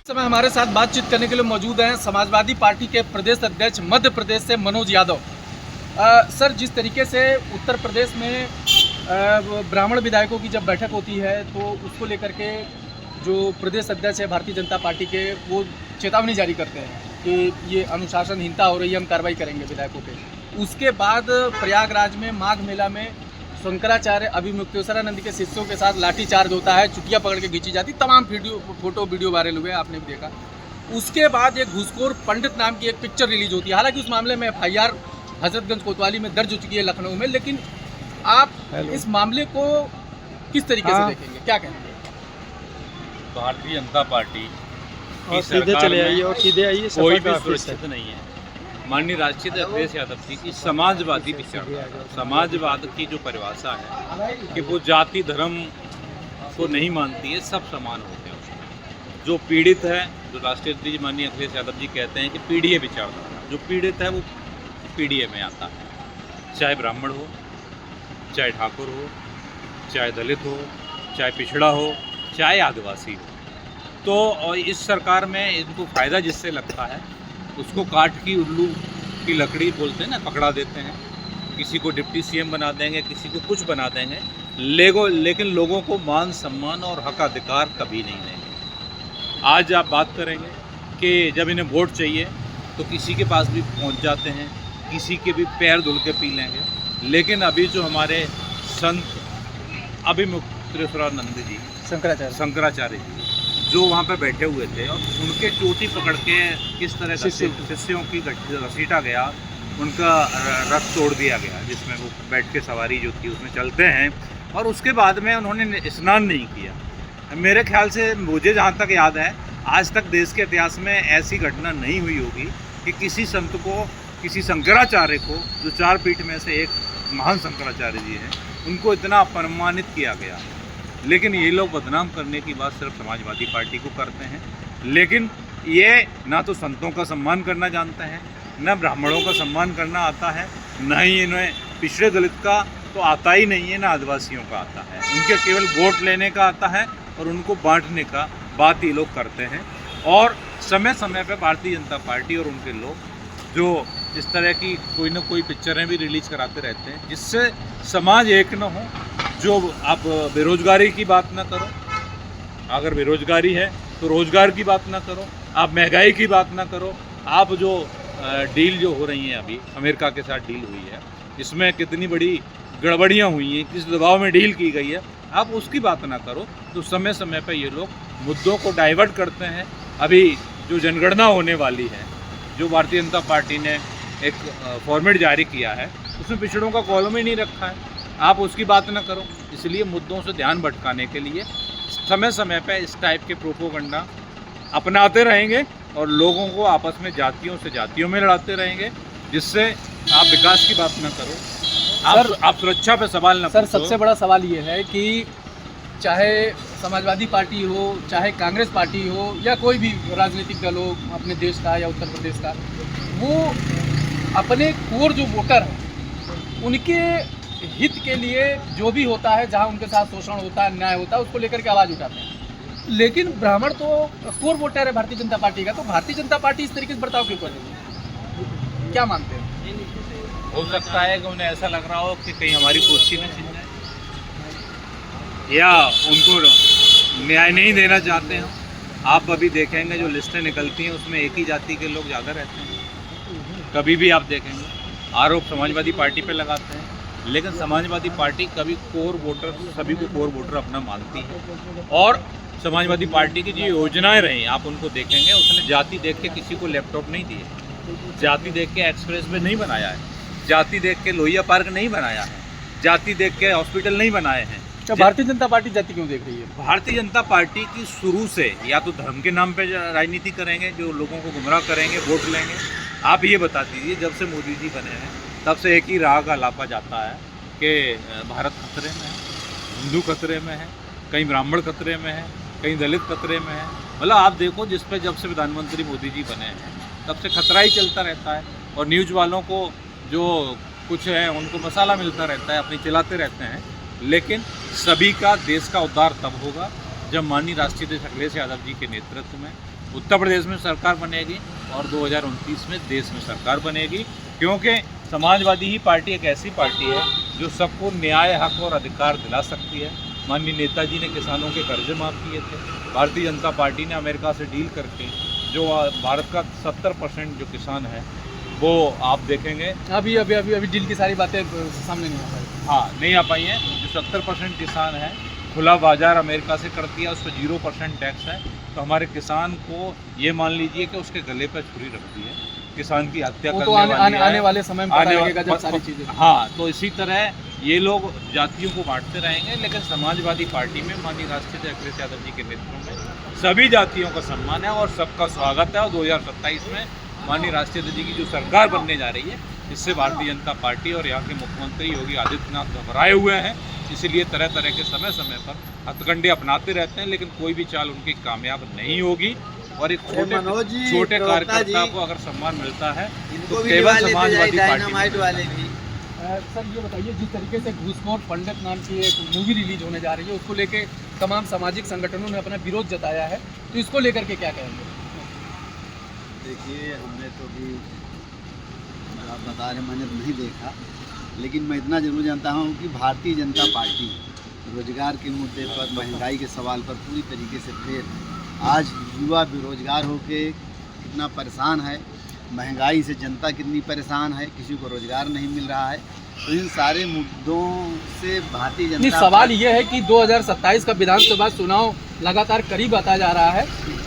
इस समय हमारे साथ बातचीत करने के लिए मौजूद हैं समाजवादी पार्टी के प्रदेश अध्यक्ष मध्य प्रदेश से मनोज यादव। सर, जिस तरीके से उत्तर प्रदेश में ब्राह्मण विधायकों की जब बैठक होती है तो उसको लेकर के जो प्रदेश अध्यक्ष है भारतीय जनता पार्टी के, वो चेतावनी जारी करते हैं कि ये अनुशासनहीनता हो रही है, हम कार्रवाई करेंगे विधायकों पे। उसके बाद प्रयागराज में माघ मेला में शंकराचार्य अभिमुक्तेश्वरानंद के शिष्यों के साथ लाठीचार्ज होता है, चुटिया पकड़ के खींची जाती, तमाम फोटो वीडियो वायरल हुए, आपने भी देखा। उसके बाद एक घूसखोर पंडित नाम की एक पिक्चर रिलीज होती है। हालांकि उस मामले में FIR हजरतगंज कोतवाली में दर्ज हो चुकी है, लखनऊ में। लेकिन आप इस मामले को किस तरीके से देखेंगे, क्या कहेंगे? भारतीय जनता पार्टी की सीधे चले आइए और सीधे आइए, कोई भी सुरक्षित नहीं है। माननीय राष्ट्रीय अखिलेश यादव जी की समाजवादी विचारधारा, समाजवाद की जो परिभाषा है कि वो जाति धर्म को नहीं मानती है, सब समान होते हैं उसमें। जो पीड़ित है, जो राष्ट्रीय अध्यक्ष माननीय अखिलेश यादव जी कहते हैं कि पीढ़ीय विचारधारा, जो पीड़ित है वो पीढ़ीय में आता है। चाहे ब्राह्मण हो, चाहे ठाकुर हो, चाहे दलित हो, चाहे पिछड़ा हो, चाहे आदिवासी हो। तो इस सरकार में इनको फ़ायदा जिससे लगता है उसको काट की उल्लू की लकड़ी बोलते हैं ना, पकड़ा देते हैं। किसी को डिप्टी CM बना देंगे, किसी को कुछ बना देंगे, लेकिन लोगों को मान सम्मान और हक अधिकार कभी नहीं देंगे। आज आप बात करेंगे कि जब इन्हें वोट चाहिए तो किसी के पास भी पहुंच जाते हैं, किसी के भी पैर धुल के पी लेंगे। लेकिन अभी जो हमारे संत अभिमुक्तेश्वरानंद जी, शंकराचार्य जी, जो वहाँ पे बैठे हुए थे और उनके चोटी पकड़ के किस तरह शिष्यों की घसीटा गया, उनका रथ तोड़ दिया गया, जिसमें वो बैठ के सवारी जो थी उसमें चलते हैं, और उसके बाद में उन्होंने स्नान नहीं किया। मेरे ख्याल से, मुझे जहाँ तक याद है, आज तक देश के इतिहास में ऐसी घटना नहीं हुई होगी कि किसी संत को, किसी शंकराचार्य को, जो 4 पीठ में से एक महान शंकराचार्य जी हैं, उनको इतना अपमानित किया गया। लेकिन ये लोग बदनाम करने की बात सिर्फ समाजवादी पार्टी को करते हैं। लेकिन ये ना तो संतों का सम्मान करना जानते हैं, न ब्राह्मणों का सम्मान करना आता है, न ही इन्हें पिछड़े दलित का तो आता ही नहीं है, ना आदिवासियों का आता है। उनके केवल वोट लेने का आता है और उनको बांटने का बात ये लोग करते हैं। और समय समय पर भारतीय जनता पार्टी और उनके लोग जो इस तरह की कोई ना कोई पिक्चरें भी रिलीज कराते रहते हैं, जिससे समाज एक न हो। जो आप बेरोजगारी की बात ना करो, अगर बेरोजगारी है तो रोजगार की बात ना करो, आप महंगाई की बात ना करो, आप जो डील जो हो रही हैं, अभी अमेरिका के साथ डील हुई है, इसमें कितनी बड़ी गड़बड़ियाँ हुई हैं, किस दबाव में डील की गई है, आप उसकी बात ना करो। तो समय समय पर ये लोग मुद्दों को डाइवर्ट करते हैं। अभी जो जनगणना होने वाली है, जो भारतीय जनता पार्टी ने एक फॉर्मेट जारी किया है, उसमें पिछड़ों का कॉलम ही नहीं रखा है, आप उसकी बात ना करो। इसलिए मुद्दों से ध्यान भटकाने के लिए समय समय पर इस टाइप के प्रोपोगंडा अपनाते रहेंगे और लोगों को आपस में जातियों से जातियों में लड़ाते रहेंगे, जिससे आप विकास की बात ना करो, आप सुरक्षा पे सवाल ना सर, सबसे बड़ा सवाल ये है कि चाहे समाजवादी पार्टी हो, चाहे कांग्रेस पार्टी हो, या कोई भी राजनीतिक दल हो अपने देश का या उत्तर प्रदेश का, वो अपने कोर जो वोटर हैं उनके हित के लिए जो भी होता है, जहां उनके साथ शोषण होता है, अन्याय होता है, उसको लेकर के आवाज़ उठाते हैं। लेकिन ब्राह्मण तो कोर वोटर है भारतीय जनता पार्टी का, तो भारतीय जनता पार्टी इस तरीके से बर्ताव क्यों कर रही है? क्या मानते हैं? हो सकता है कि उन्हें ऐसा लग रहा हो कि कहीं हमारी कुर्सी न छिन जाए, या उनको न्याय नहीं देना चाहते हैं। आप अभी देखेंगे जो लिस्टें निकलती हैं उसमें एक ही जाति के लोग ज़्यादा रहते हैं। कभी भी आप देखेंगे आरोप समाजवादी पार्टी पे लगाते हैं, लेकिन समाजवादी पार्टी कभी कोर वोटर, सभी को कोर वोटर अपना मानती है। और समाजवादी पार्टी की जो योजनाएं रही, आप उनको देखेंगे, उसने जाति देख के किसी को लैपटॉप नहीं दिए, जाति देख के एक्सप्रेस वे नहीं बनाया है, जाति देख के लोहिया पार्क नहीं बनाया है, जाति देख के हॉस्पिटल नहीं बनाए हैं। तो भारतीय जनता पार्टी जाति क्यों देख रही है? भारतीय जनता पार्टी की शुरू से या तो धर्म के नाम पे राजनीति करेंगे, जो लोगों को गुमराह करेंगे, वोट लेंगे। आप ये बता दीजिए, जब से मोदी जी बने हैं तब से एक ही राग अलापा जाता है कि भारत खतरे में है, हिंदू खतरे में है, कहीं ब्राह्मण खतरे में है, कहीं दलित खतरे में है। मतलब आप देखो, जिस पे जब से प्रधानमंत्री मोदी जी बने हैं तब से खतरा ही चलता रहता है। और न्यूज़ वालों को जो कुछ है उनको मसाला मिलता रहता है, अपनी चलाते रहते हैं। लेकिन सभी का, देश का उद्धार तब होगा जब माननीय राष्ट्रीय अध्यक्ष अखिलेश यादव जी के नेतृत्व में उत्तर प्रदेश में सरकार बनेगी और 2029 में देश में सरकार बनेगी, क्योंकि समाजवादी ही पार्टी एक ऐसी पार्टी है जो सबको न्याय, हक और अधिकार दिला सकती है। माननीय नेताजी ने किसानों के कर्जे माफ़ किए थे। भारतीय जनता पार्टी ने अमेरिका से डील करके जो भारत का 70% जो किसान है वो आप देखेंगे अभी अभी अभी अभी डील की सारी बातें सामने नहीं आ पाई। हाँ, नहीं आ पाई हैं। जो 70% किसान है खुला बाजार अमेरिका से कर दिया, उस पर 0% टैक्स है। तो हमारे किसान को ये मान लीजिए कि उसके गले पर छुरी रखती है, किसान की हत्या वो करने तो वाली है। आने वाले समय में पता लगेगा जब सारी चीजें। हाँ, तो इसी तरह ये लोग जातियों को बांटते रहेंगे, लेकिन समाजवादी पार्टी में माननीय राष्ट्रीय अखिलेश यादव जी के नेतृत्व में सभी जातियों का सम्मान है और सबका स्वागत है। और 2027 में माननीय राष्ट्रीय जी की जो सरकार बनने जा रही है, इससे भारतीय जनता पार्टी और यहाँ के मुख्यमंत्री योगी आदित्यनाथ घबराए हुए हैं। इसलिए तरह तरह के समय समय पर हथकंडे अपनाते रहते हैं, लेकिन कोई भी चाल उनकी कामयाब नहीं होगी। और एक छोटे कार्यकर्ता को अगर सम्मान मिलता है तो केवल समाजवादी पार्टी वाले भी। सर ये बताइए, जिस तरीके से घूसखोर पंडित नाम की एक मूवी रिलीज होने जा रही है, उसको लेके तमाम सामाजिक संगठनों ने अपना विरोध जताया है, तो इसको लेकर के क्या कहेंगे? देखिए, हमने तो भी आप बता रहे, मैंने तो नहीं देखा, लेकिन मैं इतना जरूर जानता हूँ कि भारतीय जनता पार्टी रोजगार के मुद्दे पर, महंगाई के सवाल पर पूरी तरीके से फेल। आज युवा बेरोजगार होके कितना परेशान है, महंगाई से जनता कितनी परेशान है, किसी को रोजगार नहीं मिल रहा है। तो इन सारे मुद्दों से भारतीय जनता सवाल ये है कि 2027 का विधानसभा चुनाव लगातार करीब आता जा रहा है,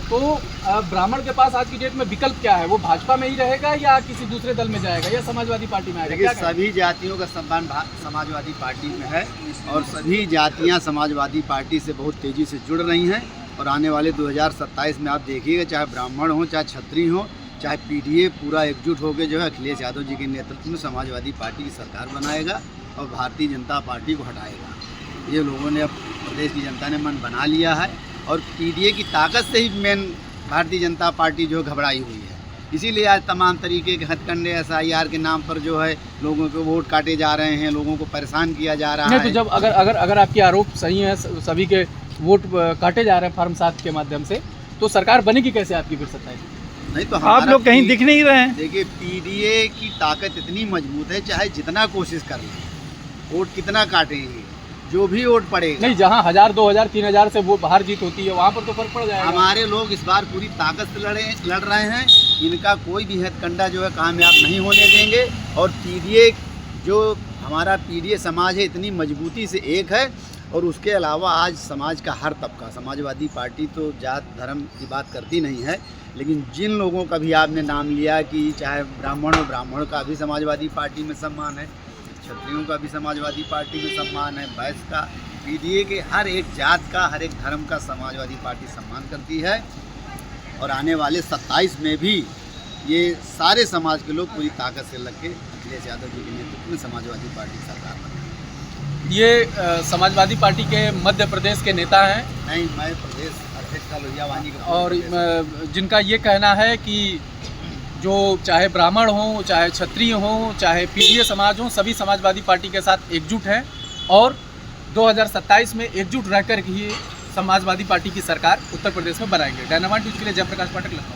तो ब्राह्मण के पास आज की डेट में विकल्प क्या है? वो भाजपा में ही रहेगा या किसी दूसरे दल में जाएगा या समाजवादी पार्टी में आएगा? सभी जातियों का सम्मान समाजवादी पार्टी में है और सभी जातियां समाजवादी पार्टी से बहुत तेज़ी से जुड़ रही हैं। और आने वाले 2027 में आप देखिएगा, चाहे ब्राह्मण हो, चाहे क्षत्रिय हो, चाहे पीडीए, पूरा एकजुट होकर जो है अखिलेश यादव जी के नेतृत्व में समाजवादी पार्टी की सरकार बनाएगा और भारतीय जनता पार्टी को हटाएगा। ये लोगों ने, अब प्रदेश की जनता ने मन बना लिया है और पीडीए की ताकत से ही मेन भारतीय जनता पार्टी जो घबराई हुई है। इसीलिए आज तमाम तरीके के हथकंडे SIR के नाम पर जो है लोगों के वोट काटे जा रहे हैं, लोगों को परेशान किया जा रहा है। तो जब अगर आपके आरोप सही है, सभी के वोट काटे जा रहे हैं फार्म 7 के माध्यम से, तो सरकार बनेगी कैसे आपकी फिर 27? नहीं तो आप लोग कहीं दिख नहीं रहे हैं। देखिए, पीडीए की ताकत इतनी मजबूत है, चाहे जितना कोशिश कर लें, वोट कितना काटेंगे, जो भी वोट पड़ेगा। नहीं, जहां 1000, 2000, 3000 से वो बाहर जीत होती है, वहां पर तो फर्क पड़ जाएगा। हमारे लोग इस बार पूरी ताकत से लड़ रहे हैं। इनका कोई भी हथकंडा जो है कामयाब नहीं होने देंगे। और पीडीए, जो हमारा पीडीए समाज है, इतनी मजबूती से एक है। और उसके अलावा आज समाज का हर तबका, समाजवादी पार्टी तो जात धर्म की बात करती नहीं है, लेकिन जिन लोगों का भी आपने नाम लिया कि चाहे ब्राह्मण हो, ब्राह्मण का भी समाजवादी पार्टी में सम्मान है, क्षत्रियों का भी समाजवादी पार्टी में सम्मान है, वैश्य का, पीडीए के हर एक जात का, हर एक धर्म का समाजवादी पार्टी सम्मान करती है। और आने वाले 27 में भी ये सारे समाज के लोग पूरी ताकत से लग के अखिलेश यादव जी के नेतृत्व में समाजवादी पार्टी सरकार बनेगी। ये समाजवादी पार्टी के मध्य प्रदेश के नेता हैं। नहीं, मैं प्रदेश अध्यक्ष का लोहिया वानी का, और जिनका ये कहना है कि जो चाहे ब्राह्मण हो, चाहे क्षत्रिय हो, चाहे पीडीए समाज हो, सभी समाजवादी पार्टी के साथ एकजुट हैं और 2027 में एकजुट रहकर ही समाजवादी पार्टी की सरकार उत्तर प्रदेश में बनाएंगे। डायनामाइट न्यूज़ के लिए जयप्रकाश पाठक, लखनऊ।